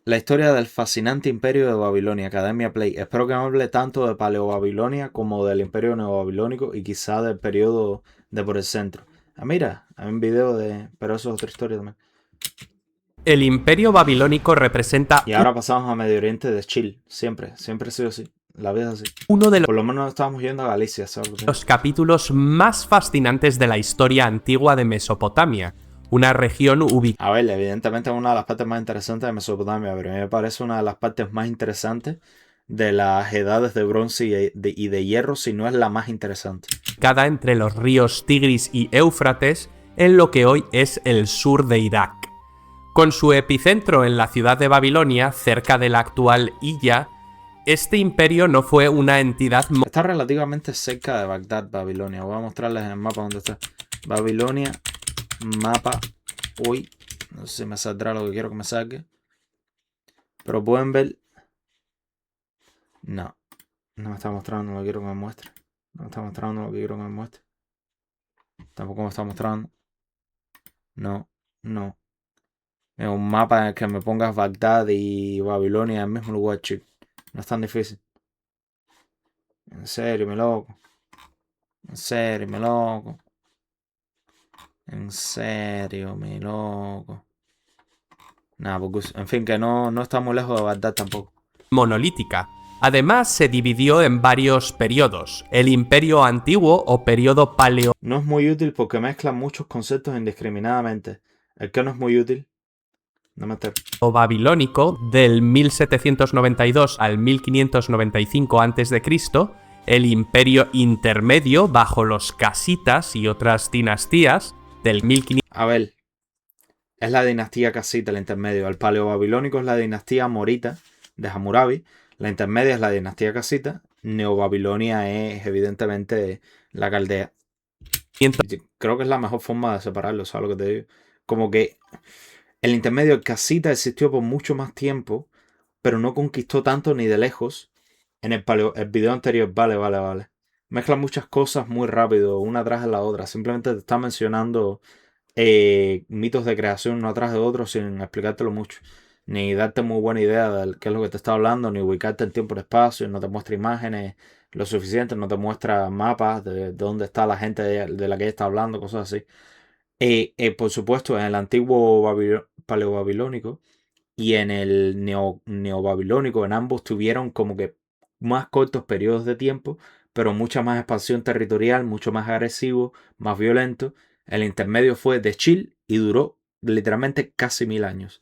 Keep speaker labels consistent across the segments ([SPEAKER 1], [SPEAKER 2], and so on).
[SPEAKER 1] La historia del fascinante imperio de Babilonia, Academia Play. Espero que me hable tanto de Paleobabilonia como del imperio neobabilónico y quizá del periodo de por el centro. Ah, mira, hay un video de... Pero eso es otra historia también.
[SPEAKER 2] El imperio babilónico representa
[SPEAKER 1] Y ahora pasamos a Medio Oriente de chill. Siempre, siempre ha sido así. La vida es así.
[SPEAKER 2] uno de
[SPEAKER 1] Por lo menos estábamos yendo a Galicia, ¿sabes lo que te digo?
[SPEAKER 2] los capítulos más fascinantes de la historia antigua de Mesopotamia, una región ubicada
[SPEAKER 1] A ver, evidentemente es una de las partes más interesantes de Mesopotamia, pero a mí me parece una de las partes más interesantes de las edades de bronce y de hierro, si no es la más interesante.
[SPEAKER 2] entre los ríos Tigris y Éufrates, en lo que hoy es el sur de Irak. Con su epicentro en la ciudad de Babilonia, cerca de la actual Hilla, este imperio no fue una entidad
[SPEAKER 1] Está relativamente cerca de Bagdad, Babilonia. Voy a mostrarles en el mapa dónde está. Babilonia, mapa. Uy, no sé si me saldrá lo que quiero que me salga. Pero pueden ver. No, no me está mostrando lo que quiero que me muestre. No me está mostrando lo que quiero que me muestre. Tampoco me está mostrando. No, no. Es un mapa en el que me pongas Bagdad y Babilonia en el mismo lugar, chico. No es tan difícil. En serio, mi loco. En serio, mi loco. En serio, mi loco. Nada, porque, en fin, que no está muy lejos de Bagdad tampoco.
[SPEAKER 2] monolítica. Además, se dividió en varios periodos: el Imperio Antiguo o periodo Paleo
[SPEAKER 1] No es muy útil porque mezcla muchos conceptos indiscriminadamente. El que no es muy útil. No me entero.
[SPEAKER 2] babilónico del 1792 al 1595 a.C., el Imperio Intermedio bajo los casitas y otras dinastías del 1500.
[SPEAKER 1] A ver, es la dinastía casita, el intermedio. El paleobabilónico es la dinastía morita de Hammurabi. La intermedia es la dinastía casita. Neobabilonia es evidentemente la caldea. Creo que es la mejor forma de separarlo, ¿sabes lo que te digo? Como que el intermedio, el casita, existió por mucho más tiempo, pero no conquistó tanto ni de lejos. En el video anterior, vale. Mezcla muchas cosas muy rápido, una tras de la otra. Simplemente te está mencionando mitos de creación uno atrás de otro sin explicártelo mucho. Ni darte muy buena idea de qué es lo que te está hablando, ni ubicarte en tiempo y espacio, no te muestra imágenes lo suficiente, no te muestra mapas de dónde está la gente de la que ella está hablando, cosas así. Por supuesto, en el antiguo paleobabilónico y en el neobabilónico, en ambos tuvieron como que más cortos periodos de tiempo, pero mucha más expansión territorial, mucho más agresivo, más violento. El intermedio fue de chill y duró literalmente casi 1000 años.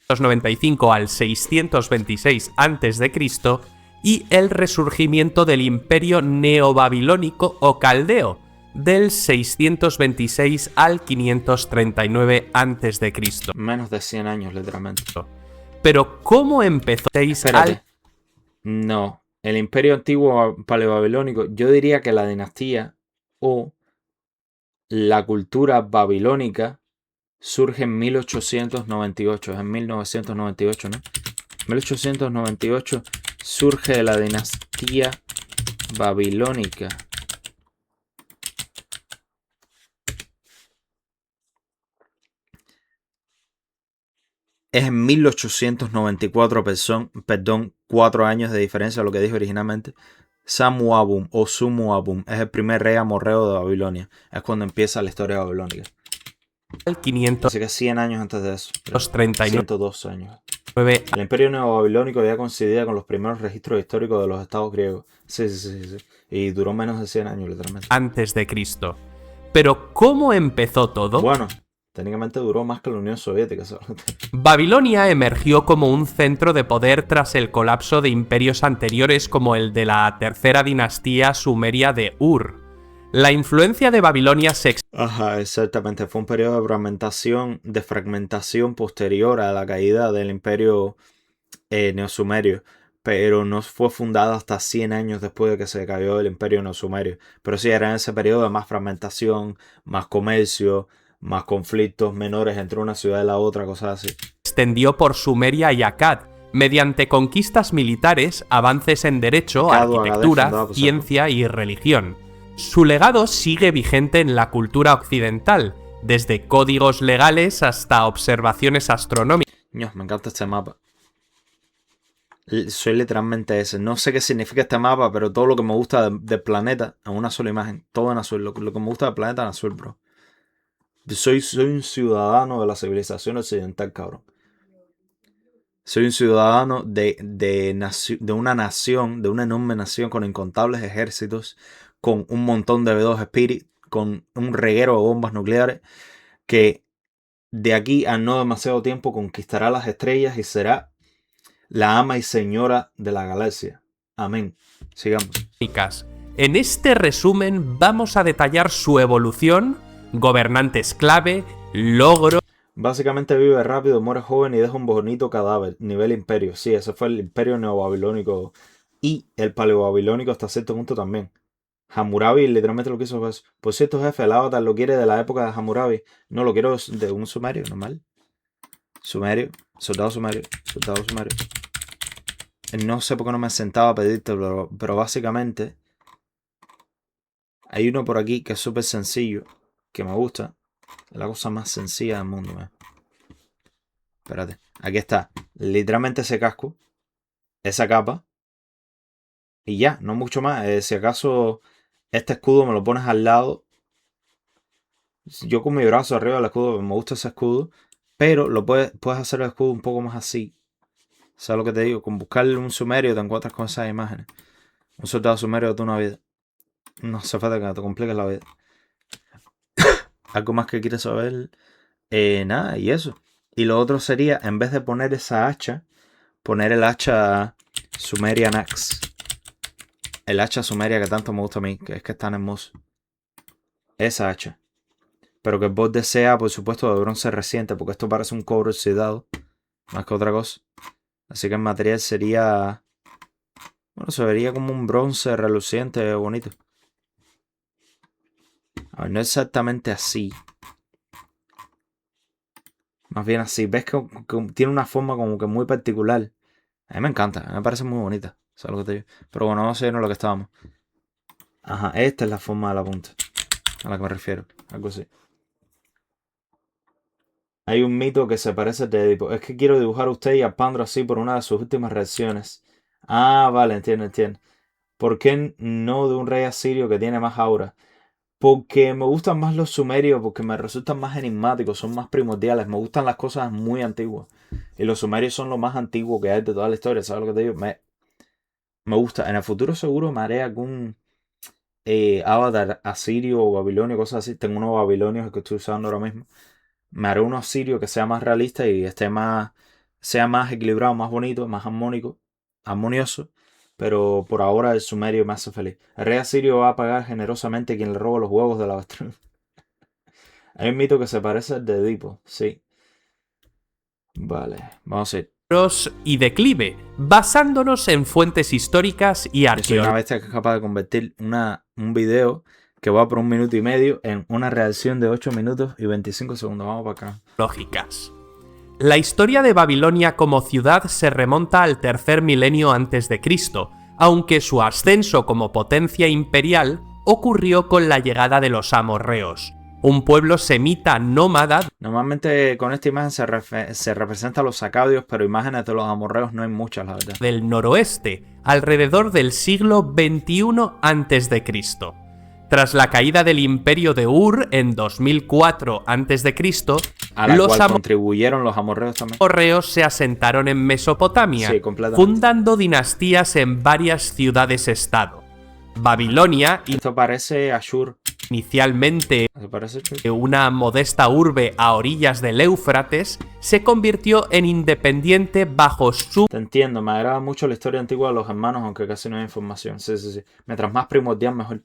[SPEAKER 2] 95 al 626 a.C. y el resurgimiento del Imperio Neobabilónico o Caldeo del 626 al 539 a.C.
[SPEAKER 1] Menos de 100 años, literalmente.
[SPEAKER 2] Pero ¿cómo empezó?
[SPEAKER 1] Espérate. No. El imperio antiguo paleobabilónico, yo diría que la dinastía o la cultura babilónica surge en 1898. Es en 1998, ¿no? 1898 surge la dinastía babilónica. Es en 1894, perdón, 4 años de diferencia a lo que dije originalmente. Samuabum o Sumuabum es el primer rey amorreo de Babilonia. Es cuando empieza la historia babilónica.
[SPEAKER 2] Al 539.
[SPEAKER 1] Así que 100 años antes de eso. 102 años. El imperio neobabilónico ya coincidía con los primeros registros históricos de los estados griegos. Sí. Y duró menos de 100 años, literalmente.
[SPEAKER 2] Antes de Cristo. Pero ¿cómo empezó todo?
[SPEAKER 1] Bueno, técnicamente duró más que la Unión Soviética. ¿Sabes?
[SPEAKER 2] Babilonia emergió como un centro de poder tras el colapso de imperios anteriores como el de la tercera dinastía sumeria de Ur. La influencia de Babilonia se
[SPEAKER 1] Ajá, exactamente. Fue un periodo de fragmentación posterior a la caída del imperio neosumerio, pero no fue fundada hasta 100 años después de que se cayó el imperio neosumerio. Pero sí, era en ese periodo de más fragmentación, más comercio, más conflictos menores entre una ciudad y la otra, cosas así.
[SPEAKER 2] extendió por Sumeria y Akkad, mediante conquistas militares, avances en derecho, arquitectura, ciencia y religión. Su legado sigue vigente en la cultura occidental, desde códigos legales hasta observaciones astronómicas.
[SPEAKER 1] Me encanta este mapa. Soy literalmente ese. No sé qué significa este mapa, pero todo lo que me gusta del planeta en una sola imagen. Todo en azul. Lo que me gusta del planeta en azul, bro. Soy un ciudadano de la civilización occidental, cabrón. Soy un ciudadano de una nación, de una enorme nación con incontables ejércitos, con un montón de B2 Spirit, con un reguero de bombas nucleares, que de aquí a no demasiado tiempo conquistará las estrellas y será la ama y señora de la galaxia. Amén. Sigamos.
[SPEAKER 2] En este resumen vamos a detallar su evolución, gobernantes clave, logros.
[SPEAKER 1] Básicamente vive rápido, muere joven y deja un bonito cadáver. Nivel imperio. Sí, ese fue el imperio neobabilónico y el paleobabilónico hasta cierto punto también. Hammurabi literalmente lo quiso. Por cierto, jefe, el avatar lo quiere de la época de Hammurabi. No, lo quiero de un sumerio, normal. Sumerio, soldado sumerio, soldado sumerio. No sé por qué no me sentaba a pedirte, pero básicamente hay uno por aquí que es súper sencillo, que me gusta. Es la cosa más sencilla del mundo, Espérate, aquí está. Literalmente ese casco, esa capa. Y ya, no mucho más. Si acaso este escudo me lo pones al lado. Yo con mi brazo arriba del escudo, me gusta ese escudo. Pero puedes hacer el escudo un poco más así. ¿Sabes lo que te digo? Con buscarle un sumerio te encuentras con esas imágenes. Un soldado sumerio de toda una vida. No hace falta que te compliques la vida. ¿Algo más que quieres saber? Nada, y eso. Y lo otro sería, en vez de poner esa hacha, poner el hacha Sumerian Axe. El hacha sumeria que tanto me gusta a mí, que es que es tan hermoso. Esa hacha. Pero que el borde sea, por supuesto, de bronce reciente, porque esto parece un cobre oxidado, más que otra cosa. Así que el material sería... Bueno, se vería como un bronce reluciente, bonito. A ver, no exactamente así. Más bien así. ¿Ves que tiene una forma como que muy particular? A mí me encanta, a mí me parece muy bonita. ¿Sabes lo que te digo? Pero bueno, vamos a irnos a lo que estábamos. Ajá, esta es la forma de la punta. A la que me refiero. Algo así. Hay un mito que se parece a Edipo. Es que quiero dibujar a usted y a Pandro así por una de sus últimas reacciones. Ah, vale, entiendo. ¿Por qué no de un rey asirio que tiene más aura? Porque me gustan más los sumerios, porque me resultan más enigmáticos, son más primordiales. Me gustan las cosas muy antiguas. Y los sumerios son lo más antiguo que hay de toda la historia. ¿Sabes lo que te digo? Me gusta. En el futuro seguro me haré algún avatar asirio o babilonio, cosas así. Tengo unos babilonios que estoy usando ahora mismo. Me haré uno asirio que sea más realista y sea más equilibrado, más bonito, más armonioso. Pero por ahora el sumerio me hace feliz. El rey asirio va a pagar generosamente quien le roba los huevos de la avestruz. Hay un mito que se parece al de Edipo, sí. Vale, vamos a ir.
[SPEAKER 2] Y declive, basándonos en fuentes históricas y
[SPEAKER 1] Soy una
[SPEAKER 2] arqueológicas.
[SPEAKER 1] bestia que es capaz de convertir un video que va por 1 minuto y medio en una reacción de 8 minutos y 25 segundos. Vamos para acá.
[SPEAKER 2] La historia de Babilonia como ciudad se remonta al tercer milenio antes de Cristo, aunque su ascenso como potencia imperial ocurrió con la llegada de los amorreos, un pueblo semita nómada
[SPEAKER 1] Normalmente con esta imagen se representa a los sacadios, pero imágenes de los amorreos no hay muchas, la verdad.
[SPEAKER 2] del noroeste, alrededor del siglo XXI a.C. Tras la caída del imperio de Ur en 2004 a.C.,
[SPEAKER 1] A la
[SPEAKER 2] los
[SPEAKER 1] cual contribuyeron los amorreos también.
[SPEAKER 2] amorreos se asentaron en Mesopotamia,
[SPEAKER 1] Sí, completamente.
[SPEAKER 2] fundando dinastías en varias ciudades-estado. Babilonia,
[SPEAKER 1] Esto parece Ashur.
[SPEAKER 2] inicialmente
[SPEAKER 1] Esto parece Ashur.
[SPEAKER 2] una modesta urbe a orillas del Éufrates, se convirtió en independiente bajo su
[SPEAKER 1] Te entiendo, me agrada mucho la historia antigua de los hermanos, aunque casi no hay información. Sí. Mientras más primordial, mejor.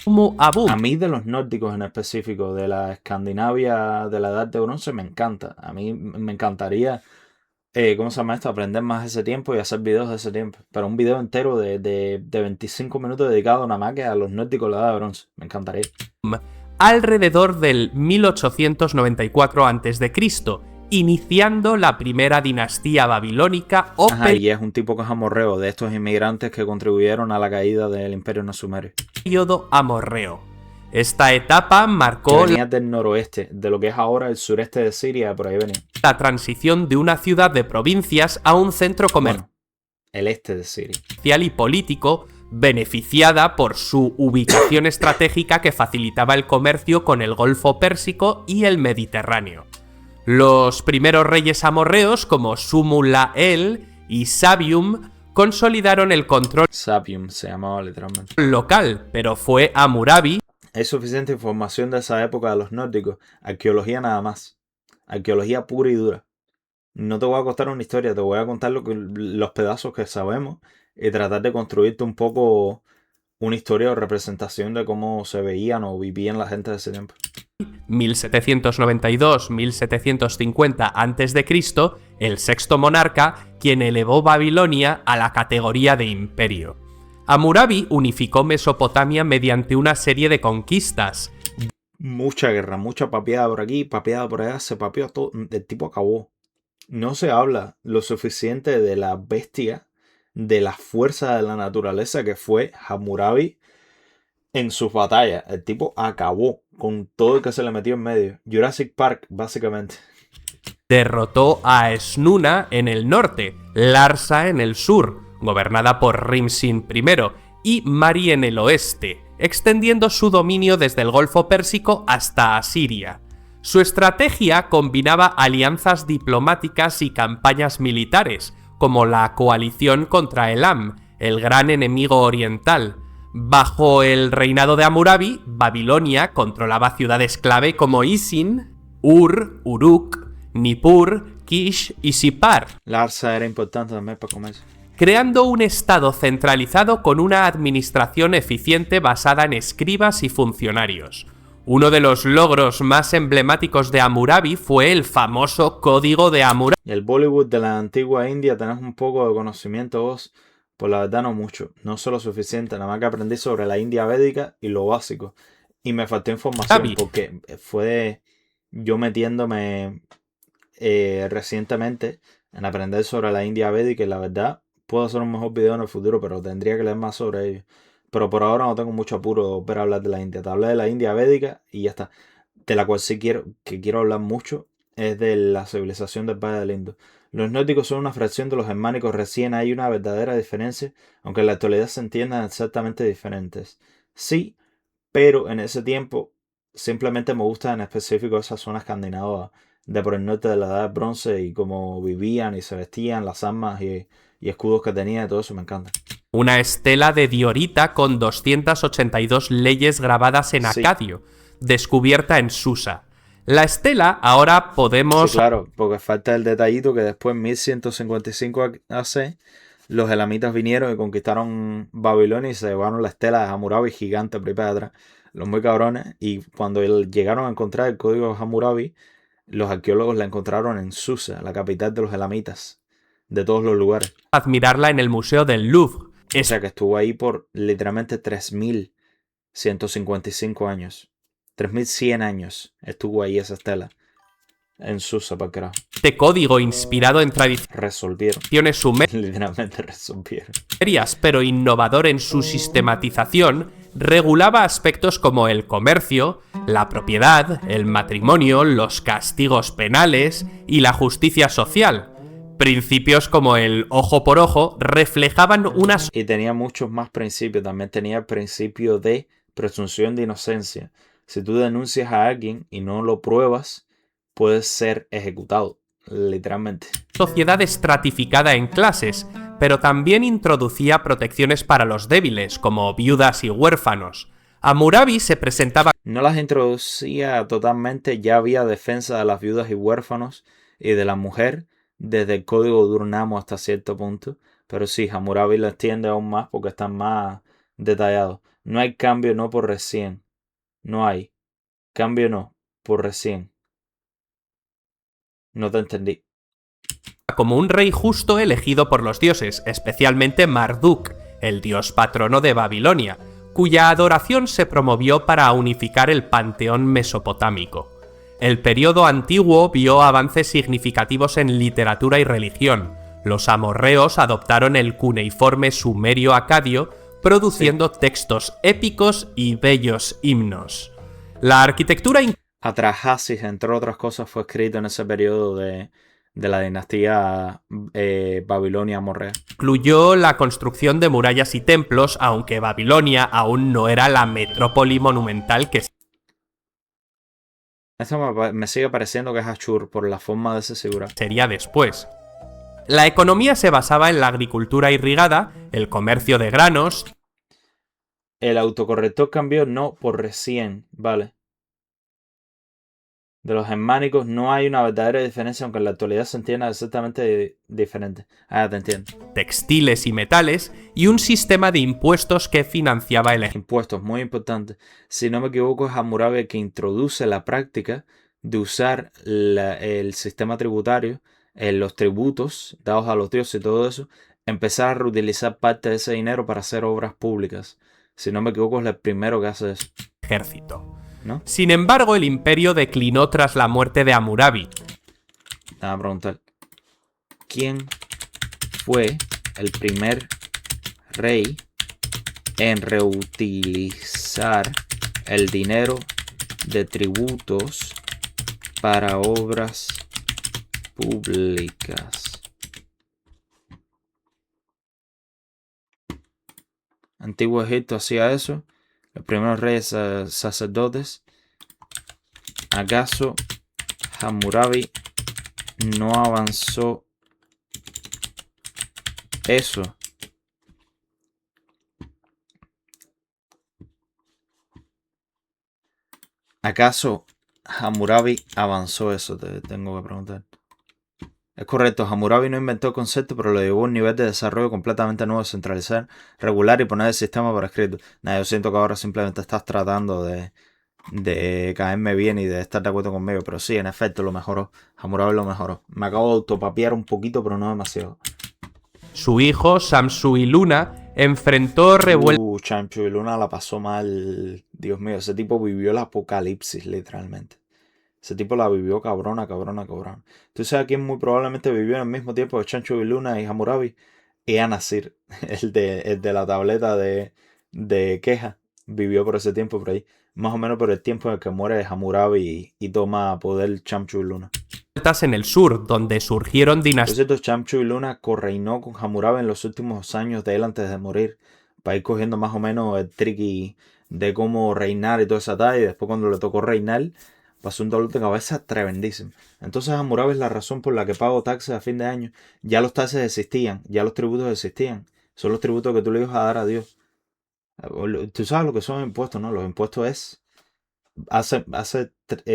[SPEAKER 2] sumo Abu.
[SPEAKER 1] A mí de los nórdicos en específico, de la Escandinavia de la Edad de Bronce, me encanta. A mí me encantaría, ¿cómo se llama esto? Aprender más de ese tiempo y hacer videos de ese tiempo. Pero un video entero de 25 minutos dedicado nada más que a los nórdicos de la Edad de Bronce. Me encantaría.
[SPEAKER 2] Alrededor del 1894 a.C., iniciando la primera dinastía babilónica o
[SPEAKER 1] Ajá, y es un tipo que es amorreo, de estos inmigrantes que contribuyeron a la caída del Imperio no sumerio.
[SPEAKER 2] periodo amorreo. Esta etapa
[SPEAKER 1] Que
[SPEAKER 2] marcó
[SPEAKER 1] venía del noroeste, de lo que es ahora el sureste de Siria, por ahí venía.
[SPEAKER 2] la transición de una ciudad de provincias a un centro comercial.
[SPEAKER 1] Bueno, el este de Siria.
[SPEAKER 2] Social y político, beneficiada por su ubicación estratégica que facilitaba el comercio con el Golfo Pérsico y el Mediterráneo. Los primeros reyes amorreos, como Sumu-la-el y Sabium, consolidaron el control
[SPEAKER 1] Sabium se llamaba literalmente.
[SPEAKER 2] local, pero fue Hammurabi
[SPEAKER 1] Hay suficiente información de esa época de los nórdicos. Arqueología nada más. Arqueología pura y dura. No te voy a contar una historia, te voy a contar los pedazos que sabemos y tratar de construirte un poco una historia o representación de cómo se veían o vivían la gente de ese tiempo.
[SPEAKER 2] 1792-1750 a.C., el sexto monarca, quien elevó Babilonia a la categoría de imperio. Hammurabi unificó Mesopotamia mediante una serie de conquistas.
[SPEAKER 1] Mucha guerra, mucha papeada por aquí, papeada por allá, se papeó todo, el tipo acabó. No se habla lo suficiente de la bestia, de la fuerza de la naturaleza que fue Hammurabi en sus batallas. El tipo acabó con todo el que se le metió en medio. Jurassic Park, básicamente.
[SPEAKER 2] Derrotó a Esnuna en el norte, Larsa en el sur, gobernada por Rimsin I, y Mari en el oeste, extendiendo su dominio desde el Golfo Pérsico hasta Asiria. Su estrategia combinaba alianzas diplomáticas y campañas militares, como la coalición contra Elam, el gran enemigo oriental. Bajo el reinado de Hammurabi, Babilonia controlaba ciudades clave como Isin, Ur, Uruk, Nippur, Kish y Sipar,
[SPEAKER 1] Larsa era importante también para comer.
[SPEAKER 2] creando un estado centralizado con una administración eficiente basada en escribas y funcionarios. Uno de los logros más emblemáticos de Hammurabi fue el famoso Código de Hammurabi.
[SPEAKER 1] El Bollywood de la antigua India tenés un poco de conocimiento vos, pues la verdad no mucho, no solo suficiente, nada más que aprendí sobre la India védica y lo básico. Y me faltó información porque fue yo metiéndome recientemente en aprender sobre la India védica y la verdad puedo hacer un mejor video en el futuro, pero tendría que leer más sobre ello. Pero por ahora no tengo mucho apuro de volver a hablar de la India. Te hablé de la India védica y ya está. De la cual sí quiero hablar mucho es de la civilización del Valle del Indo. Los nórdicos son una fracción de los germánicos recién, hay una verdadera diferencia, aunque en la actualidad se entiendan exactamente diferentes. Sí, pero en ese tiempo simplemente me gusta en específico esa zona escandinava de por el norte de la Edad del Bronce y cómo vivían y se vestían, las armas y escudos que tenían y todo eso me encanta.
[SPEAKER 2] Una estela de diorita con 282 leyes grabadas en
[SPEAKER 1] Sí.
[SPEAKER 2] acadio, descubierta en Susa. La estela ahora podemos...
[SPEAKER 1] Sí, claro, porque falta el detallito que después en 1155 AC los elamitas vinieron y conquistaron Babilonia y se llevaron la estela de Hammurabi gigante por ahí para atrás. Los muy cabrones. Y cuando llegaron a encontrar el código de Hammurabi, los arqueólogos la encontraron en Susa, la capital de los elamitas, de todos los lugares.
[SPEAKER 2] admirarla en el Museo del Louvre.
[SPEAKER 1] O sea que estuvo ahí por literalmente 3155 años. 3100 años estuvo ahí esa estela. En Susa, para carajo.
[SPEAKER 2] Este código, inspirado en
[SPEAKER 1] Resolvieron.
[SPEAKER 2] tradiciones sumerias,
[SPEAKER 1] Literalmente resolvieron.
[SPEAKER 2] pero innovador en su sistematización, regulaba aspectos como el comercio, la propiedad, el matrimonio, los castigos penales y la justicia social. Principios como el ojo por ojo reflejaban una
[SPEAKER 1] Y tenía muchos más principios. También tenía el principio de presunción de inocencia. Si tú denuncias a alguien y no lo pruebas, puedes ser ejecutado. Literalmente.
[SPEAKER 2] sociedad estratificada en clases, pero también introducía protecciones para los débiles, como viudas y huérfanos. Hammurabi se presentaba
[SPEAKER 1] No las introducía totalmente. Ya había defensa de las viudas y huérfanos y de la mujer desde el código de Urnamo hasta cierto punto. Pero sí, Hammurabi lo extiende aún más porque están más detallados. No hay cambio no por recién. No hay. Cambio no por recién. No te entendí.
[SPEAKER 2] como un rey justo elegido por los dioses, especialmente Marduk, el dios patrono de Babilonia, cuya adoración se promovió para unificar el panteón mesopotámico. El periodo antiguo vio avances significativos en literatura y religión. Los amorreos adoptaron el cuneiforme sumerio-acadio, produciendo textos épicos y bellos himnos. La arquitectura
[SPEAKER 1] Atrahasis, entre otras cosas, fue escrito en ese periodo de de la dinastía Babilonia Morrea.
[SPEAKER 2] Incluyó la construcción de murallas y templos, aunque Babilonia aún no era la metrópoli monumental que
[SPEAKER 1] Esto me sigue pareciendo que es Ashur por la forma de ese figura.
[SPEAKER 2] sería después. La economía se basaba en la agricultura irrigada, el comercio de granos.
[SPEAKER 1] El autocorrector cambió no por recién, ¿vale? De los germánicos no hay una verdadera diferencia, aunque en la actualidad se entienda exactamente diferente. Ah, te entiendo.
[SPEAKER 2] Textiles y metales, y un sistema de impuestos que financiaba el ejército.
[SPEAKER 1] Impuestos, muy importante. Si no me equivoco, es Hammurabi el que introduce la práctica de usar el sistema tributario, los tributos dados a los dioses y todo eso, empezar a reutilizar parte de ese dinero para hacer obras públicas. Si no me equivoco, es el primero que hace eso, ¿no?
[SPEAKER 2] Sin embargo, el imperio declinó tras la muerte de Hammurabi.
[SPEAKER 1] Te voy a preguntar, ¿quién fue el primer rey en reutilizar el dinero de tributos para obras públicas? Antiguo Egipto hacía eso. Los primeros reyes sacerdotes. ¿Acaso Hammurabi no avanzó eso? ¿Acaso Hammurabi avanzó eso? Te tengo que preguntar. Es correcto, Hammurabi no inventó el concepto, pero lo llevó a un nivel de desarrollo completamente nuevo, centralizar, regular y poner el sistema por escrito. Nada, yo siento que ahora simplemente estás tratando de caerme bien y de estar de acuerdo conmigo, pero sí, en efecto, lo mejoró. Hammurabi lo mejoró. Me acabo de autopapiar un poquito, pero no demasiado.
[SPEAKER 2] Su hijo, Shamsu-Iluna, enfrentó revueltas.
[SPEAKER 1] Shamsu-Iluna la pasó mal. Dios mío, ese tipo vivió el apocalipsis, literalmente. Ese tipo la vivió cabrona. ¿Tú sabes quién muy probablemente vivió en el mismo tiempo que Shamsu-Iluna y Hammurabi? Ea-Nasir, el de la tableta de queja. Vivió por ese tiempo por ahí. Más o menos por el tiempo en el que muere Hammurabi y toma poder Shamsu-Iluna.
[SPEAKER 2] En el sur, donde surgieron dinastías.
[SPEAKER 1] Por cierto, Shamsu-Iluna correinó con Hammurabi en los últimos años de él antes de morir, para ir cogiendo más o menos el tricky de cómo reinar y toda esa talla, y después cuando le tocó reinar, pasó un dolor de cabeza tremendísimo. Entonces Hammurabi es la razón por la que pago taxes a fin de año. Ya los taxes existían, ya los tributos existían. Son los tributos que tú le ibas a dar a Dios. Tú sabes lo que son impuestos, ¿no? Los impuestos es... Hace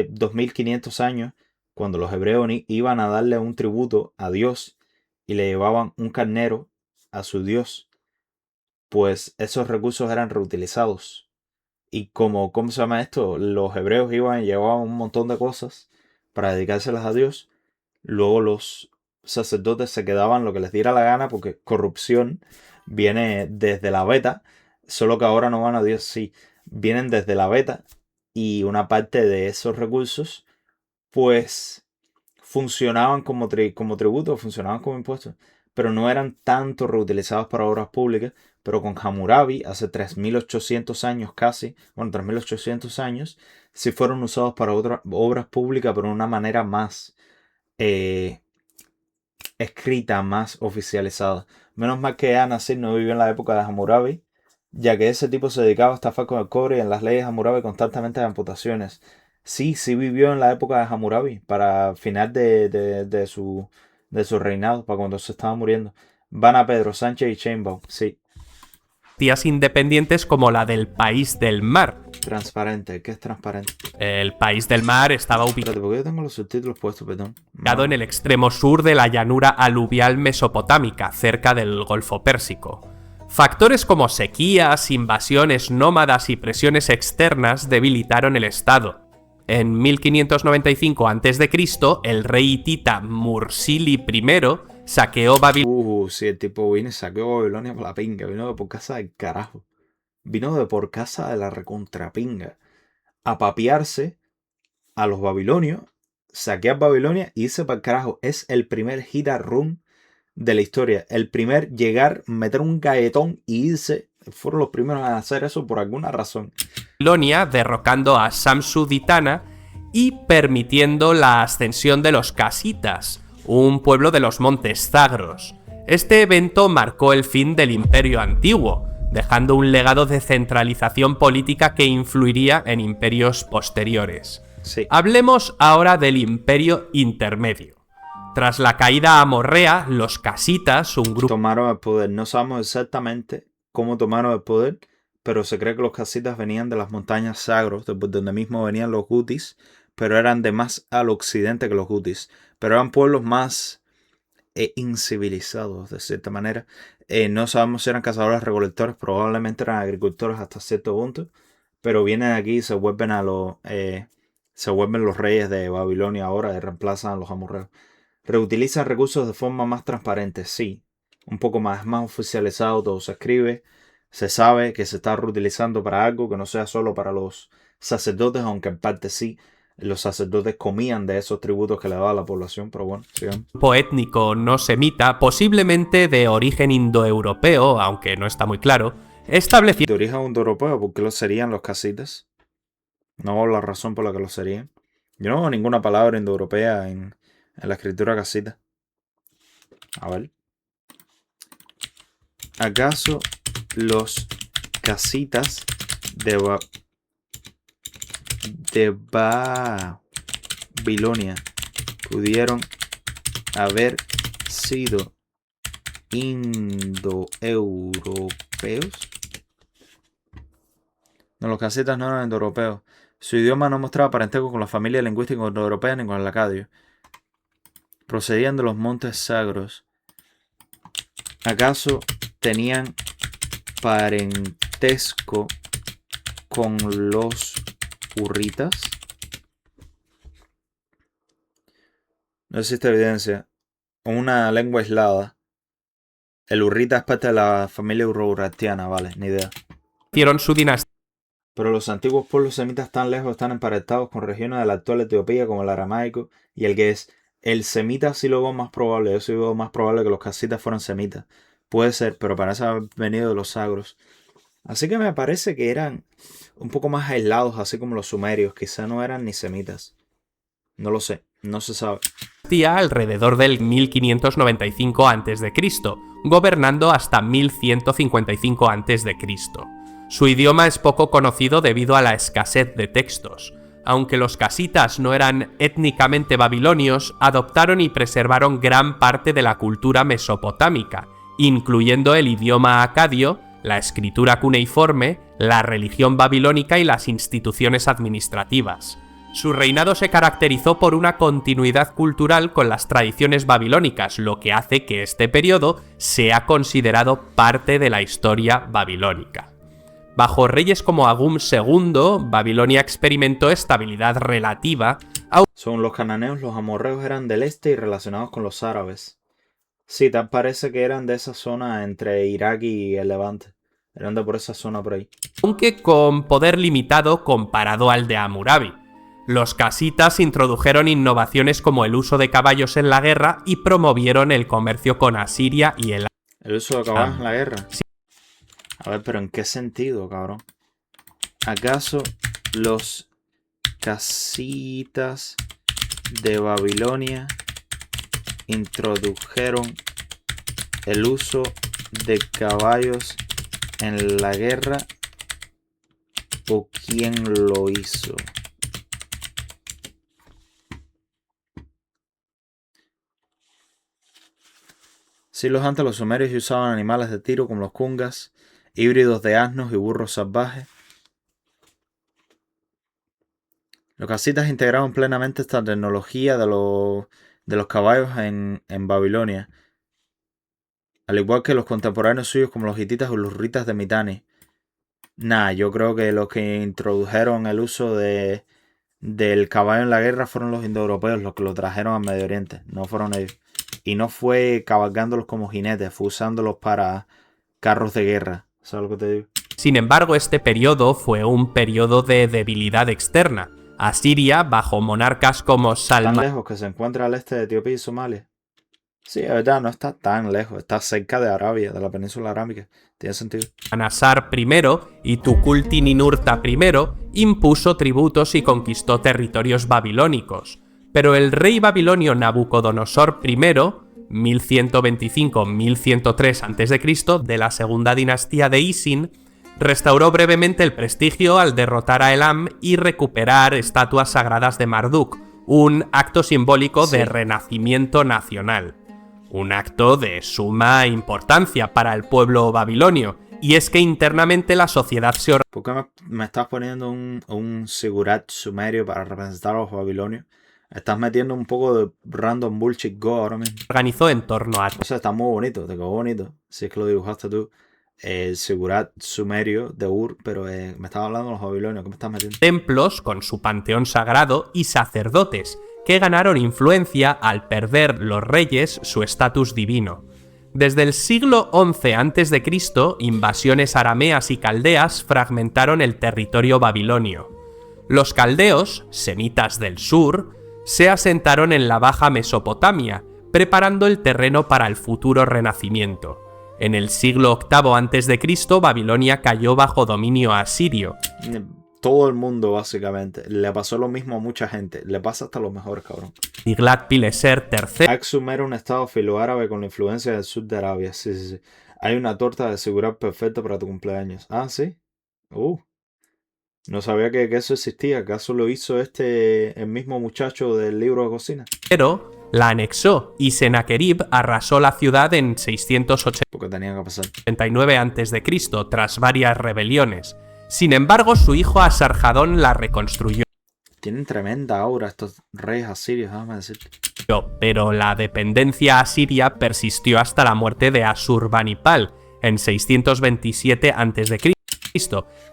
[SPEAKER 1] 2500 años, cuando los hebreos iban a darle un tributo a Dios y le llevaban un carnero a su Dios, pues esos recursos eran reutilizados. Y ¿cómo se llama esto? Los hebreos iban y llevaban un montón de cosas para dedicárselas a Dios. Luego los sacerdotes se quedaban lo que les diera la gana, porque corrupción viene desde la beta, solo que ahora no van a Dios, sí, vienen desde la beta, y una parte de esos recursos pues funcionaban como tributo, funcionaban como impuestos, pero no eran tanto reutilizados para obras públicas. Pero con Hammurabi, hace 3800 años casi, 3800 años, sí fueron usados para otras obras públicas, pero de una manera más escrita, más oficializada. Menos mal que Ea-Nasir no vivió en la época de Hammurabi, ya que ese tipo se dedicaba a estafar con el cobre, y en las leyes de Hammurabi constantemente hay amputaciones. Sí vivió en la época de Hammurabi, para final de su reinado, para cuando se estaba muriendo. Van a Pedro Sánchez y Chainbaum, sí.
[SPEAKER 2] Independientes como la del País del Mar.
[SPEAKER 1] Transparente, ¿qué es transparente?
[SPEAKER 2] El País del Mar estaba ubicado.
[SPEAKER 1] Espérate, porque yo tengo los subtítulos puestos, perdón.
[SPEAKER 2] En el extremo sur de la llanura aluvial mesopotámica, cerca del Golfo Pérsico. Factores como sequías, invasiones nómadas y presiones externas debilitaron el estado. En 1595 a.C., el rey hitita Mursili I saqueó Babilonia.
[SPEAKER 1] Sí, el tipo vino y saqueó Babilonia por la pinga. Vino de por casa del carajo. Vino de por casa de la recontrapinga. A papiarse a los babilonios, saquear Babilonia y irse para el carajo. Es el primer hit and run de la historia. El primer llegar, meter un galletón y irse. Fueron los primeros a hacer eso por alguna razón.
[SPEAKER 2] Babilonia, derrocando a Samsu-Ditana y permitiendo la ascensión de los casitas, un pueblo de los montes Zagros. Este evento marcó el fin del Imperio Antiguo, dejando un legado de centralización política que influiría en imperios posteriores.
[SPEAKER 1] Sí.
[SPEAKER 2] Hablemos ahora del Imperio Intermedio. Tras la caída amorrea, los casitas, un grupo...
[SPEAKER 1] Tomaron el poder. No sabemos exactamente cómo tomaron el poder, pero se cree que los casitas venían de las montañas Zagros, de donde mismo venían los gutis, pero eran de más al occidente que los gutis. Pero eran pueblos más incivilizados, de cierta manera. No sabemos si eran cazadores-recolectores, probablemente eran agricultores hasta cierto punto, pero vienen aquí y se vuelven los reyes de Babilonia ahora y reemplazan a los amorreos. Reutilizan recursos de forma más transparente, sí. Un poco más oficializado, todo se escribe. Se sabe que se está reutilizando para algo que no sea solo para los sacerdotes, aunque en parte sí. Los sacerdotes comían de esos tributos que le daba la población, pero bueno, sigamos.
[SPEAKER 2] Grupo étnico no semita, posiblemente de origen indoeuropeo, aunque no está muy claro, estableció...
[SPEAKER 1] De origen indoeuropeo, ¿por qué lo serían los casitas? No veo la razón por la que lo serían. Yo no veo ninguna palabra indoeuropea en la escritura casita. A ver. ¿Acaso los casitas de Babilonia pudieron haber sido indoeuropeos? No, los casitas no eran indoeuropeos. Su idioma no mostraba parentesco con la familia lingüística indoeuropea ni con el acadio. Procedían de los montes Zagros. ¿Acaso tenían parentesco con los hurritas? No existe evidencia. Una lengua aislada. El hurrita es parte de la familia eurourartiana, vale, ni idea.
[SPEAKER 2] Hicieron su dinastía.
[SPEAKER 1] Pero los antiguos pueblos semitas tan lejos están emparentados con regiones de la actual Etiopía como el aramaico y el gués. El semita sí lo veo más probable. Yo sí veo más probable que los casitas fueran semitas. Puede ser, pero parece haber venido de los Zagros. Así que me parece que eran un poco más aislados, así como los sumerios. Quizá no eran ni semitas. No lo sé, no se sabe.
[SPEAKER 2] Alrededor del 1595 a.C., gobernando hasta 1155 a.C. Su idioma es poco conocido debido a la escasez de textos. Aunque los casitas no eran étnicamente babilonios, adoptaron y preservaron gran parte de la cultura mesopotámica, incluyendo el idioma acadio, la escritura cuneiforme, la religión babilónica y las instituciones administrativas. Su reinado se caracterizó por una continuidad cultural con las tradiciones babilónicas, lo que hace que este periodo sea considerado parte de la historia babilónica. Bajo reyes como Agum II, Babilonia experimentó estabilidad relativa.
[SPEAKER 1] Según los cananeos, los amorreos eran del este y relacionados con los árabes. Sí, tal parece que eran de esa zona entre Irak y el Levante. Eran de por esa zona por ahí.
[SPEAKER 2] Aunque con poder limitado comparado al de Hammurabi. Los casitas introdujeron innovaciones como el uso de caballos en la guerra y promovieron el comercio con Asiria y el
[SPEAKER 1] uso de caballos en la guerra.
[SPEAKER 2] Sí.
[SPEAKER 1] A ver, pero ¿en qué sentido, cabrón? ¿Acaso los casitas de Babilonia introdujeron el uso de caballos en la guerra? ¿O quién lo hizo? Siglos antes los sumerios usaban animales de tiro como los kungas, híbridos de asnos y burros salvajes. Los casitas integraron plenamente esta tecnología de los caballos en Babilonia, al igual que los contemporáneos suyos como los hititas o los hurritas de Mitanni. Yo creo que los que introdujeron el uso del caballo en la guerra fueron los indoeuropeos, los que lo trajeron al Medio Oriente, no fueron ellos. Y no fue cabalgándolos como jinetes, fue usándolos para carros de guerra. ¿Sabes lo que te digo?
[SPEAKER 2] Sin embargo, este periodo fue un periodo de debilidad externa. Asiria, bajo monarcas como
[SPEAKER 1] Tan lejos que se encuentra al este de Etiopía y Somalia. Sí, es verdad, no está tan lejos. Está cerca de Arabia, de la península arábica. Tiene sentido.
[SPEAKER 2] Anasar I y Tukulti-Ninurta I impuso tributos y conquistó territorios babilónicos. pero el rey babilonio Nabucodonosor I, 1125-1103 a.C., de la segunda dinastía de Isin, restauró brevemente el prestigio al derrotar a Elam y recuperar estatuas sagradas de Marduk, un acto simbólico de renacimiento nacional. Un acto de suma importancia para el pueblo babilonio, y es que internamente la sociedad se
[SPEAKER 1] ¿Por qué me estás poniendo un sigurat sumerio para representar a los babilonios? Estás metiendo un poco de random bullshit go ahora mismo.
[SPEAKER 2] organizó en torno a
[SPEAKER 1] O sea, está muy bonito, te quedó bonito. Si es que lo dibujaste tú. El sigurat sumerio de Ur, pero me estaba hablando de los babilonios. ¿Qué me estás metiendo?
[SPEAKER 2] templos con su panteón sagrado y sacerdotes, que ganaron influencia al perder los reyes su estatus divino. Desde el siglo XI a.C., invasiones arameas y caldeas fragmentaron el territorio babilonio. Los caldeos, semitas del sur, se asentaron en la Baja Mesopotamia, preparando el terreno para el futuro renacimiento. En el siglo VIII a.C., Babilonia cayó bajo dominio asirio.
[SPEAKER 1] Todo el mundo, básicamente. Le pasó lo mismo a mucha gente. Le pasa hasta a los mejores, cabrón.
[SPEAKER 2] Tiglat-Pileser III
[SPEAKER 1] Aksum era un estado filoárabe con la influencia del sur de Arabia. Sí. Hay una torta de seguridad perfecta para tu cumpleaños. Ah, ¿sí? No sabía que eso existía. ¿Acaso lo hizo el mismo muchacho del libro de cocina?
[SPEAKER 2] la anexó y Sennacherib arrasó la ciudad en 689
[SPEAKER 1] Porque tenía que pasar.
[SPEAKER 2] a.C. tras varias rebeliones. Sin embargo, su hijo Asarjadón la reconstruyó.
[SPEAKER 1] Tienen tremenda aura estos reyes asirios, déjame decirte.
[SPEAKER 2] Pero la dependencia asiria persistió hasta la muerte de Asurbanipal en 627 a.C.,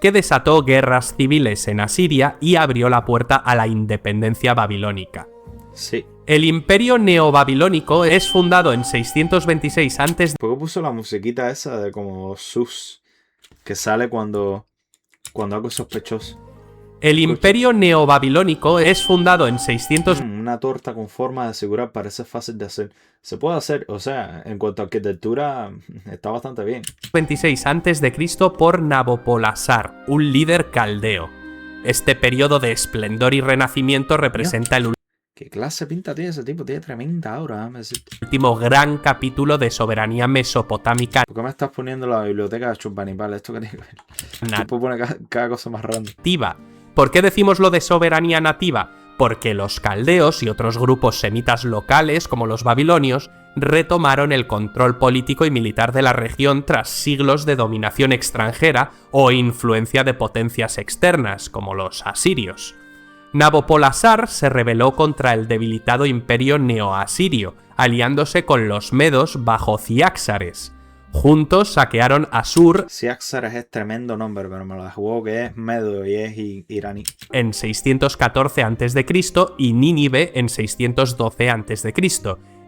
[SPEAKER 2] que desató guerras civiles en Asiria y abrió la puerta a la independencia babilónica.
[SPEAKER 1] Sí.
[SPEAKER 2] El imperio neobabilónico es fundado en 626 a.C.
[SPEAKER 1] ¿Por qué puso la musiquita esa de como sus que sale cuando algo es sospechoso?
[SPEAKER 2] El imperio neobabilónico es fundado en 600...
[SPEAKER 1] Una torta con forma de seguridad parece fácil de hacer. Se puede hacer, o sea, en cuanto a arquitectura, está bastante bien.
[SPEAKER 2] 26 a.C. por Nabopolassar, un líder caldeo. Este periodo de esplendor y renacimiento representa el
[SPEAKER 1] ¿Qué clase de pinta tiene ese tipo? Tiene tremenda aura, déjame decirte.
[SPEAKER 2] último gran capítulo de soberanía mesopotámica
[SPEAKER 1] ¿Por qué me estás poniendo la biblioteca de Chumpanipal? ¿Esto qué tiene que ver? Te puedo poner cada cosa más random.
[SPEAKER 2] nativa. ¿Por qué decimos lo de soberanía nativa? Porque los caldeos y otros grupos semitas locales, como los babilonios, retomaron el control político y militar de la región tras siglos de dominación extranjera o influencia de potencias externas, como los asirios. Nabopolassar se rebeló contra el debilitado imperio neoasirio, aliándose con los medos bajo Ciáxares. Juntos saquearon Asur.
[SPEAKER 1] Ciáxares es tremendo nombre, pero me lo jugó que es medo y es iraní.
[SPEAKER 2] En 614 a.C. y Nínive en 612 a.C.,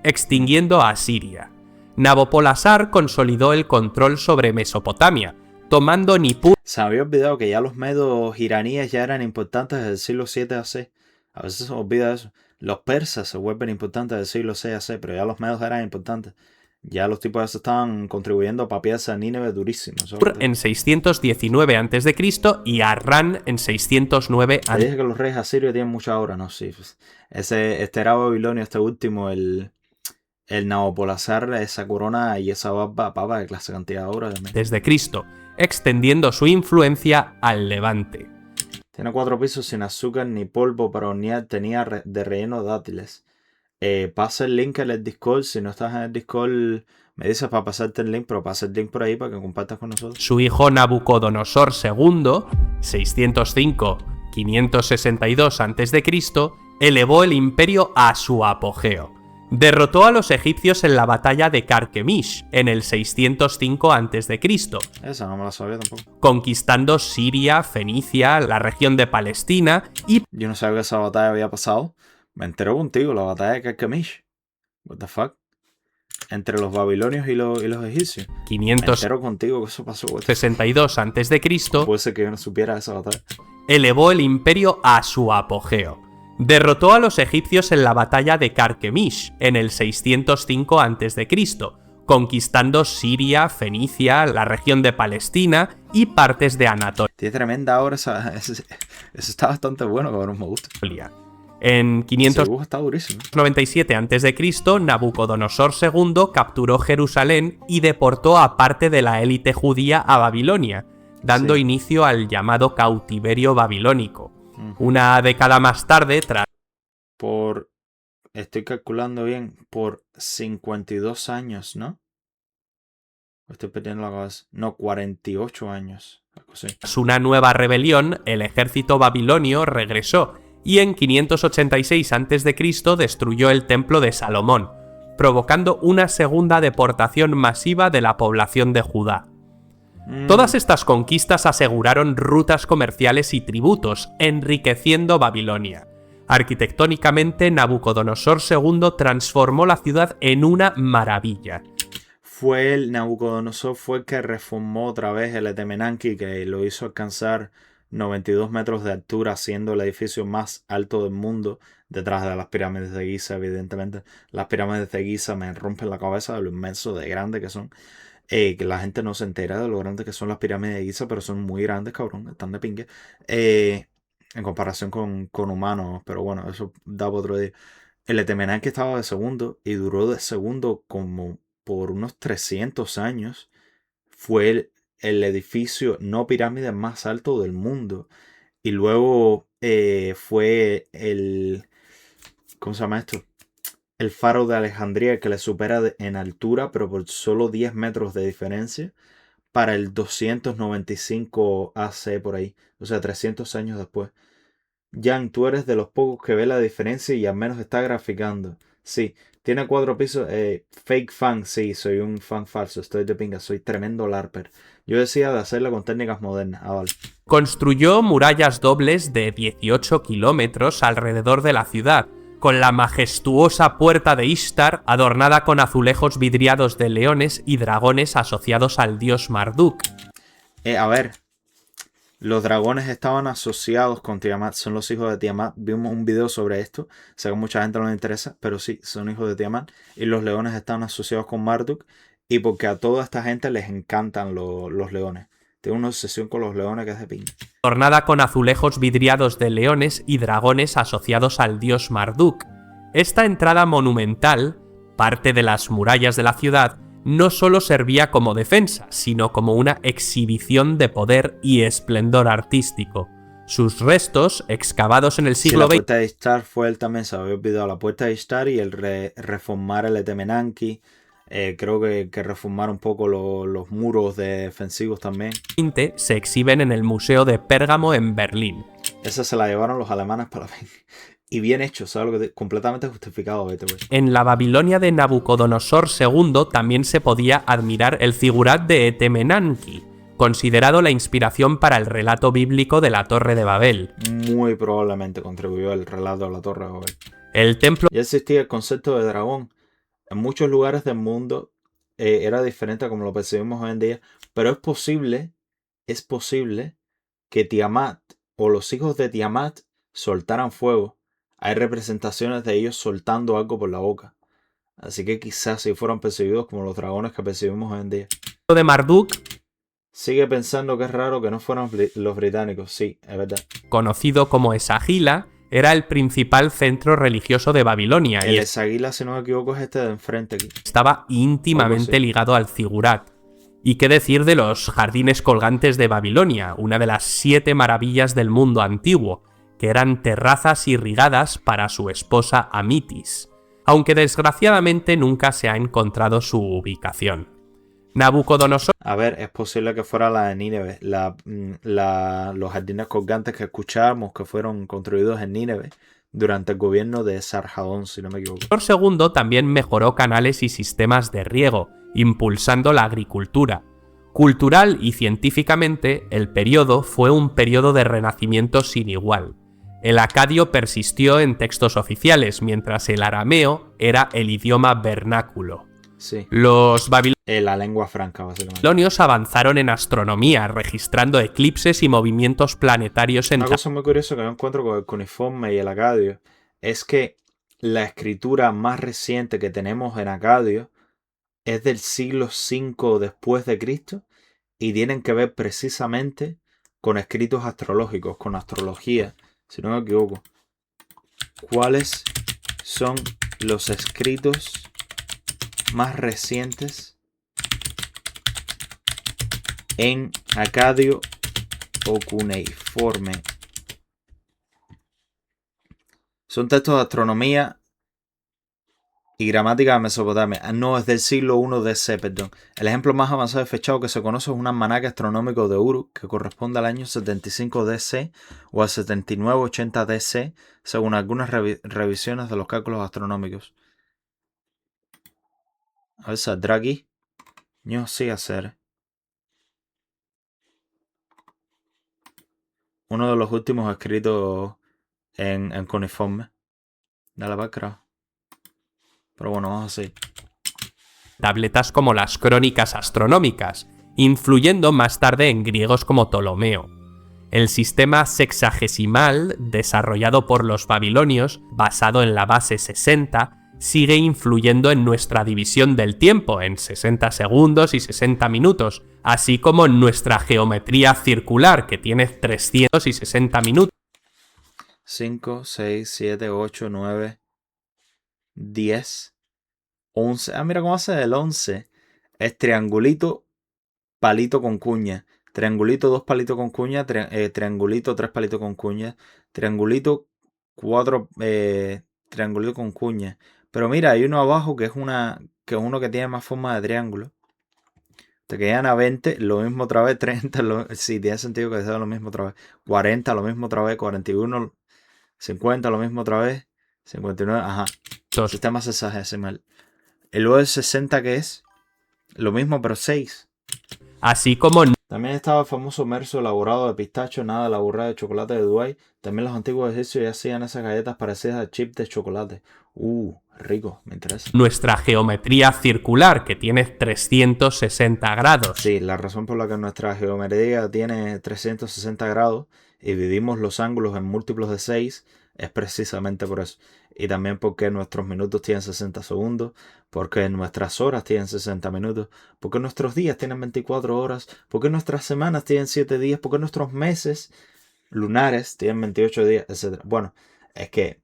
[SPEAKER 2] extinguiendo a Asiria. Nabopolassar consolidó el control sobre Mesopotamia, tomando Nippur.
[SPEAKER 1] Se me había olvidado que ya los medos iraníes ya eran importantes desde el siglo 7 AC. A veces se olvida eso. Los persas se vuelven importantes desde el siglo 6 AC, pero ya los medos eran importantes. Ya los tipos esos estaban contribuyendo a papiarse a Nínive durísimo.
[SPEAKER 2] En 619 a.C. y Arran en 609
[SPEAKER 1] a.C. Dije que los reyes asirios tienen mucha aura, ¿no? Sí. Este era Babilonio, este último, el Nabopolassar, esa corona y esa barba, papa, de clase cantidad de aura.
[SPEAKER 2] Desde Cristo, extendiendo su influencia al Levante.
[SPEAKER 1] Tiene 4 pisos sin azúcar ni polvo para hornear, tenía de relleno dátiles. Pasa el link en el Discord. Si no estás en el Discord, me dices para pasarte el link, pero pasa el link por ahí para que compartas con nosotros.
[SPEAKER 2] Su hijo Nabucodonosor II, 605-562 a.C., elevó el imperio a su apogeo. Derrotó a los egipcios en la batalla de Carquemish en el 605 a.C.,
[SPEAKER 1] esa no me la sabía tampoco.
[SPEAKER 2] Conquistando Siria, Fenicia, la región de Palestina y...
[SPEAKER 1] Yo no sabía que esa batalla había pasado. Me entero contigo, la batalla de Carquemish. What the fuck? Entre los babilonios y los egipcios.
[SPEAKER 2] 562
[SPEAKER 1] Me entero contigo que eso pasó.
[SPEAKER 2] a.C.
[SPEAKER 1] Puede ser que yo no supiera esa batalla.
[SPEAKER 2] Elevó el imperio a su apogeo. Derrotó a los egipcios en la batalla de Carquemish en el 605 a.C., conquistando Siria, Fenicia, la región de Palestina y partes de Anatolia.
[SPEAKER 1] Tiene tremenda aura esa. Eso está bastante bueno, cabrón, me gusta.
[SPEAKER 2] En
[SPEAKER 1] Ese dibujo está durísimo.
[SPEAKER 2] 597 a.C., Nabucodonosor II capturó Jerusalén y deportó a parte de la élite judía a Babilonia, dando inicio al llamado cautiverio babilónico. Una década más tarde,
[SPEAKER 1] estoy calculando bien, por 52 años, ¿no? Estoy perdiendo la cabeza. No, 48 años.
[SPEAKER 2] tras una nueva rebelión, el ejército babilonio regresó y en 586 a.C. destruyó el templo de Salomón, provocando una segunda deportación masiva de la población de Judá. Todas estas conquistas aseguraron rutas comerciales y tributos, enriqueciendo Babilonia. Arquitectónicamente, Nabucodonosor II transformó la ciudad en una maravilla.
[SPEAKER 1] Nabucodonosor fue el que reformó otra vez el Etemenanki, que lo hizo alcanzar 92 metros de altura, siendo el edificio más alto del mundo, detrás de las pirámides de Giza, evidentemente. Las pirámides de Giza me rompen la cabeza de lo inmenso, de grande que son. Que la gente no se entera de lo grandes que son las pirámides de Giza, pero son muy grandes, cabrón, están de pingue. En comparación con humanos, pero bueno, eso da para otro día. El Etemenanki estaba de segundo y duró de segundo como por unos 300 años. Fue el edificio no pirámide más alto del mundo. Y luego fue ¿cómo se llama esto? El faro de Alejandría, que le supera en altura, pero por solo 10 metros de diferencia, para el 295 AC por ahí. O sea, 300 años después. Jan, tú eres de los pocos que ve la diferencia y al menos está graficando. Sí, tiene 4 pisos. Fake fan, sí, soy un fan falso. Estoy de pinga, soy tremendo larper. Yo decía de hacerlo con técnicas modernas. Vale.
[SPEAKER 2] Construyó murallas dobles de 18 kilómetros alrededor de la ciudad, con la majestuosa puerta de Ishtar adornada con azulejos vidriados de leones y dragones asociados al dios Marduk.
[SPEAKER 1] A ver, los dragones estaban asociados con Tiamat, son los hijos de Tiamat. Vimos un video sobre esto, sé que mucha gente no le interesa, pero sí, son hijos de Tiamat. Y los leones están asociados con Marduk, y porque a toda esta gente les encantan los leones. Tengo una obsesión con los leones que es de pin.
[SPEAKER 2] Adornada con azulejos vidriados de leones y dragones asociados al dios Marduk. Esta entrada monumental, parte de las murallas de la ciudad, no solo servía como defensa, sino como una exhibición de poder y esplendor artístico. Sus restos, excavados en el siglo XX...
[SPEAKER 1] Sí, la puerta de Ishtar fue él también, se había olvidado la puerta de Ishtar y el reformar el Etemenanki. Creo que reformar un poco los muros defensivos también.
[SPEAKER 2] Se exhiben en el Museo de Pérgamo en Berlín.
[SPEAKER 1] Esa se la llevaron los alemanes para la... Y bien hecho, ¿sabes? Completamente justificado.
[SPEAKER 2] En la Babilonia de Nabucodonosor II también se podía admirar el figurat de Etemenanki, considerado la inspiración para el relato bíblico de la Torre de Babel.
[SPEAKER 1] Muy probablemente contribuyó el relato de la Torre de Babel.
[SPEAKER 2] El templo...
[SPEAKER 1] Ya existía el concepto de dragón. En muchos lugares del mundo era diferente a como lo percibimos hoy en día, pero es posible que Tiamat o los hijos de Tiamat soltaran fuego. Hay representaciones de ellos soltando algo por la boca. Así que quizás si fueran percibidos como los dragones que percibimos hoy en día.
[SPEAKER 2] de Marduk...
[SPEAKER 1] Sigue pensando que es raro que no fueran los británicos. Sí, es verdad.
[SPEAKER 2] Conocido como Esagila, era el principal centro religioso de Babilonia.
[SPEAKER 1] El Esagila, si no me equivoco, es este de enfrente aquí.
[SPEAKER 2] Estaba íntimamente ligado al zigurat. Y qué decir de los jardines colgantes de Babilonia, una de las 7 maravillas del mundo antiguo, que eran terrazas irrigadas para su esposa Amitis, aunque desgraciadamente nunca se ha encontrado su ubicación. Nabucodonosor...
[SPEAKER 1] A ver, es posible que fuera la de Nínive, los jardines colgantes que escuchábamos que fueron construidos en Nínive durante el gobierno de Sarjadón, si no me equivoco.
[SPEAKER 2] II también mejoró canales y sistemas de riego, impulsando la agricultura. Cultural y científicamente, el periodo fue un periodo de renacimiento sin igual. El acadio persistió en textos oficiales, mientras el arameo era el idioma vernáculo.
[SPEAKER 1] Sí.
[SPEAKER 2] Los
[SPEAKER 1] la lengua franca, básicamente.
[SPEAKER 2] babilonios avanzaron en astronomía, registrando eclipses y movimientos planetarios en...
[SPEAKER 1] Una cosa muy curiosa que yo encuentro con el cuneiforme y el acadio es que la escritura más reciente que tenemos en acadio es del siglo V después de Cristo y tienen que ver precisamente con escritos astrológicos, con astrología, si no me equivoco. ¿Cuáles son los escritos más recientes en acadio o cuneiforme? Son textos de astronomía y gramática de Mesopotamia. No, es del siglo I DC, perdón. El ejemplo más avanzado y fechado que se conoce es un almanaque astronómico de Uruk, que corresponde al año 75 DC o al 7980 DC, según algunas revisiones de los cálculos astronómicos. A ver, ¿saldrá aquí? Yo sí hacer. Uno de los últimos escritos en cuneiforme. Dale background. Pero bueno, vamos a seguir.
[SPEAKER 2] Tabletas como las crónicas astronómicas, influyendo más tarde en griegos como Ptolomeo. El sistema sexagesimal, desarrollado por los babilonios, basado en la base 60, sigue influyendo en nuestra división del tiempo en 60 segundos y 60 minutos, así como en nuestra geometría circular, que tiene 360 minutos.
[SPEAKER 1] 5, 6, 7, 8, 9, 10, 11. Ah, mira cómo hace el 11. Es triangulito, palito con cuña. Triangulito, 2 palitos con cuña. Triangulito, 3 palitos con cuña. Triangulito, 4 triangulito con cuña. Pero mira, hay uno abajo que es uno que tiene más forma de triángulo. Te quedan a 20, lo mismo otra vez, 30, sí, tiene sentido que sea lo mismo otra vez. 40, lo mismo otra vez, 41, 50, lo mismo otra vez. 59, ajá. Sistema sexagesimal. El luego del 60, que es lo mismo, pero 6.
[SPEAKER 2] Así como
[SPEAKER 1] También estaba el famoso merso elaborado de pistacho, nada elaborado de chocolate de Dubái. También los antiguos egipcios ya hacían esas galletas parecidas a chips de chocolate. Rico, me interesa.
[SPEAKER 2] nuestra geometría circular, que tiene 360 grados.
[SPEAKER 1] Sí, la razón por la que nuestra geometría tiene 360 grados y dividimos los ángulos en múltiplos de 6 es precisamente por eso. Y también porque nuestros minutos tienen 60 segundos, porque nuestras horas tienen 60 minutos, porque nuestros días tienen 24 horas, porque nuestras semanas tienen 7 días, porque nuestros meses lunares tienen 28 días, etc. Bueno, es que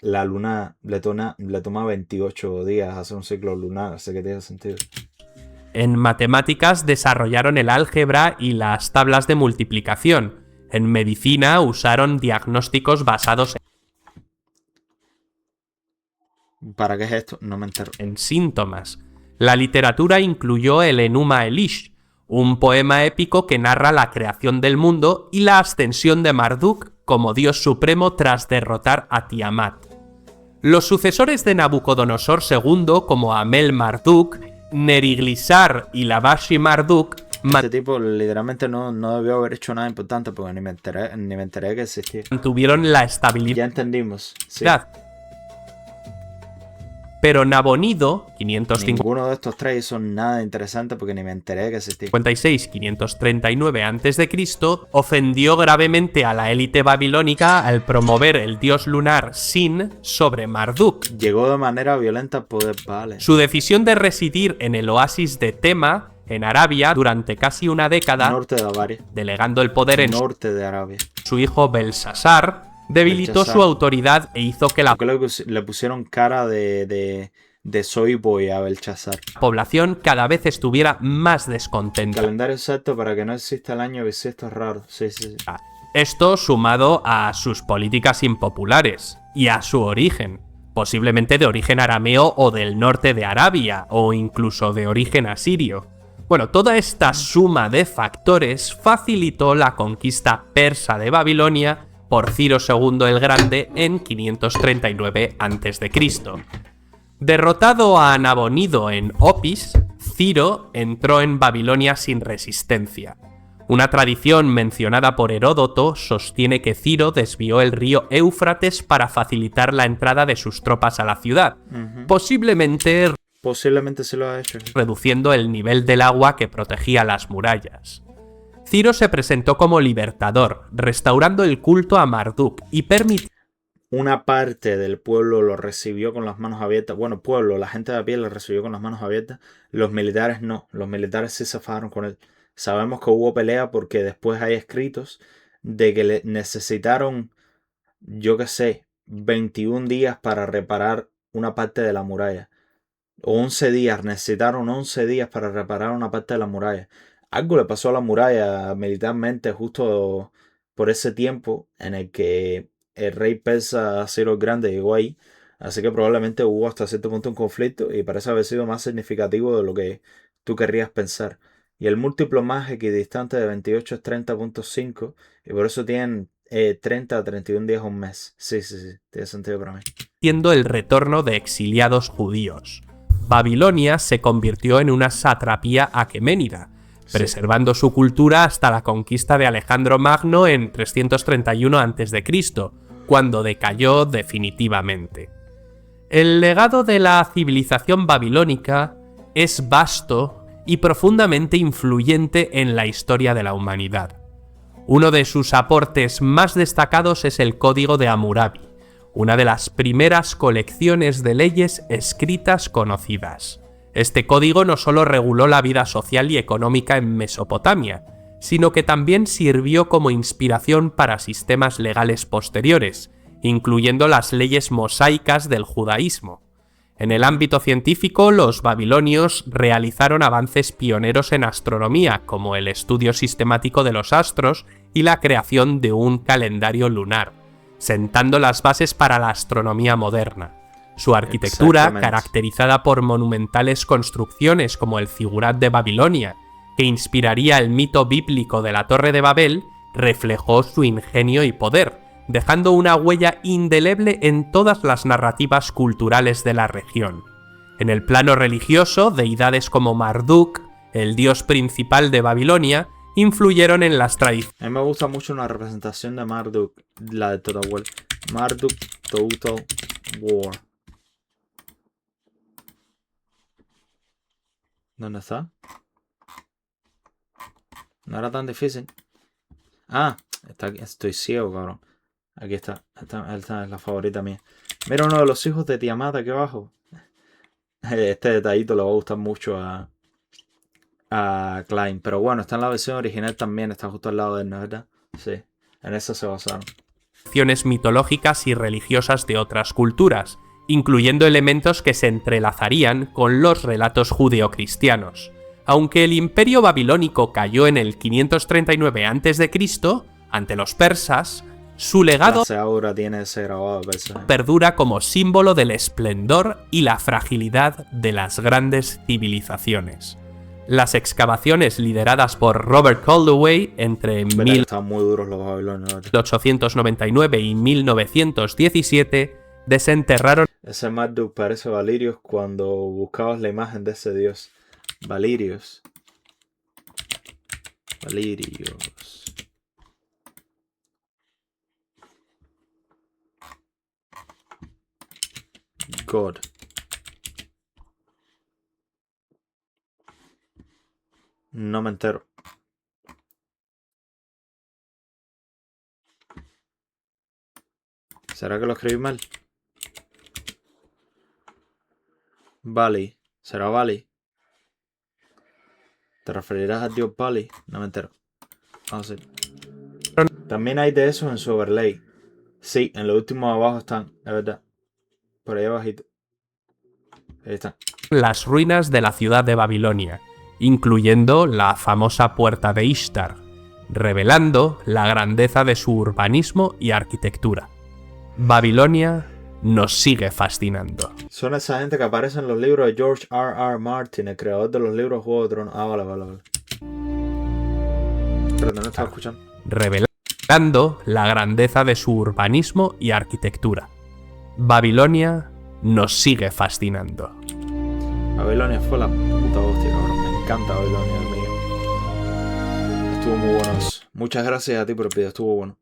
[SPEAKER 1] la luna le toma 28 días hacer un ciclo lunar, así que tiene sentido.
[SPEAKER 2] En matemáticas desarrollaron el álgebra y las tablas de multiplicación. En medicina usaron diagnósticos basados
[SPEAKER 1] ¿Para qué es esto? No me entero.
[SPEAKER 2] en síntomas. La literatura incluyó el Enuma Elish, un poema épico que narra la creación del mundo y la ascensión de Marduk como dios supremo tras derrotar a Tiamat. Los sucesores de Nabucodonosor II, como Amel-Marduk, Neriglisar y Lavashi Marduk,
[SPEAKER 1] Este tipo literalmente no debió haber hecho nada importante porque ni me enteré que existía.
[SPEAKER 2] mantuvieron la estabilidad.
[SPEAKER 1] Ya entendimos. Sí.
[SPEAKER 2] Pero Nabonido, 556,
[SPEAKER 1] Ninguno de estos tres hizo nada interesante porque ni me enteré que existía.
[SPEAKER 2] 539 a.C., ofendió gravemente a la élite babilónica al promover el dios lunar Sin sobre Marduk.
[SPEAKER 1] Llegó de manera violenta al poder, vale.
[SPEAKER 2] Su decisión de residir en el oasis de Tema, en Arabia, durante casi una década,
[SPEAKER 1] Norte de Arabia.
[SPEAKER 2] delegando el poder en
[SPEAKER 1] Norte de Arabia.
[SPEAKER 2] su hijo Belsasar, debilitó
[SPEAKER 1] Belsasar.
[SPEAKER 2] su autoridad e hizo que la
[SPEAKER 1] Porque le pusieron cara de soy boy a Belsasar.
[SPEAKER 2] población cada vez estuviera más descontenta.
[SPEAKER 1] Calendario exacto para que no exista el año bisiesto es raro. Sí.
[SPEAKER 2] Esto sumado a sus políticas impopulares y a su origen, posiblemente de origen arameo o del norte de Arabia, o incluso de origen asirio. Bueno, toda esta suma de factores facilitó la conquista persa de Babilonia por Ciro II el Grande en 539 a.C. Derrotado a Nabonido en Opis, Ciro entró en Babilonia sin resistencia. Una tradición mencionada por Heródoto sostiene que Ciro desvió el río Éufrates para facilitar la entrada de sus tropas a la ciudad, posiblemente
[SPEAKER 1] se lo ha hecho.
[SPEAKER 2] reduciendo el nivel del agua que protegía las murallas. Ciro se presentó como libertador, restaurando el culto a Marduk y permitiendo
[SPEAKER 1] una parte del pueblo lo recibió con las manos abiertas. Bueno, la gente de a pie lo recibió con las manos abiertas. Los militares no. Los militares sí se fajaron con él. Sabemos que hubo pelea porque después hay escritos de que le necesitaron, yo qué sé, 21 días para reparar una parte de la muralla. 11 días, necesitaron 11 días para reparar una parte de la muralla. Algo le pasó a la muralla militarmente justo por ese tiempo en el que el rey persa Ciro el Grande llegó ahí. Así que probablemente hubo hasta cierto punto un conflicto y parece haber sido más significativo de lo que tú querrías pensar. Y el múltiplo más equidistante de 28 es 30.5 y por eso tienen 30 a 31 días a un mes. Sí, tiene sentido para mí.
[SPEAKER 2] Siendo el retorno de exiliados judíos. Babilonia se convirtió en una satrapía aqueménida, preservando su cultura hasta la conquista de Alejandro Magno en 331 a.C., cuando decayó definitivamente. El legado de la civilización babilónica es vasto y profundamente influyente en la historia de la humanidad. Uno de sus aportes más destacados es el Código de Hammurabi, una de las primeras colecciones de leyes escritas conocidas. Este código no solo reguló la vida social y económica en Mesopotamia, sino que también sirvió como inspiración para sistemas legales posteriores, incluyendo las leyes mosaicas del judaísmo. En el ámbito científico, los babilonios realizaron avances pioneros en astronomía, como el estudio sistemático de los astros y la creación de un calendario lunar, sentando las bases para la astronomía moderna. Su arquitectura, caracterizada por monumentales construcciones como el Zigurat de Babilonia, que inspiraría el mito bíblico de la Torre de Babel, reflejó su ingenio y poder, dejando una huella indeleble en todas las narrativas culturales de la región. En el plano religioso, deidades como Marduk, el dios principal de Babilonia, influyeron en las tradiciones.
[SPEAKER 1] A mí me gusta mucho una representación de Marduk, la de Total War. Marduk Total War. ¿Dónde está? No era tan difícil. Ah, está aquí. Estoy ciego, cabrón. Aquí está. Esta es la favorita mía. Mira uno de los hijos de Tiamat aquí abajo. Este detallito le va a gustar mucho a Klein. Pero bueno, está en la versión original también. Está justo al lado de él, ¿no es verdad? Sí. En eso se basaron.
[SPEAKER 2] Mitológicas y religiosas de otras culturas, incluyendo elementos que se entrelazarían con los relatos judeocristianos. Aunque el imperio babilónico cayó en el 539 a.C., ante los persas, su legado
[SPEAKER 1] ahora tiene ese grabado de persa.
[SPEAKER 2] Perdura como símbolo del esplendor y la fragilidad de las grandes civilizaciones. Las excavaciones lideradas por Robert Caldewey entre 1899 y 1917 desenterraron.
[SPEAKER 1] Ese Marduk parece Valirius cuando buscabas la imagen de ese dios. Valirius. God. No me entero. ¿Será que lo escribí mal? Bali. ¿Será Bali? ¿Te referirás al dios Bali? No me entero. Vamos a ver. También hay de esos en su overlay. Sí, en lo último de abajo están, es verdad. Por ahí abajito. Ahí están.
[SPEAKER 2] Las ruinas de la ciudad de Babilonia, incluyendo la famosa Puerta de Ishtar, revelando la grandeza de su urbanismo y arquitectura. Babilonia nos sigue fascinando.
[SPEAKER 1] Son esa gente que aparece en los libros de George R.R. Martin, el creador de los libros Juego de Tronos. Ah, vale. Pero no estaba escuchando.
[SPEAKER 2] Revelando la grandeza de su urbanismo y arquitectura. Babilonia nos sigue fascinando.
[SPEAKER 1] Babilonia fue la puta hostia, cabrón. Me encanta Babilonia, amigo. Estuvo muy bueno eso. Muchas gracias a ti por el video, estuvo bueno.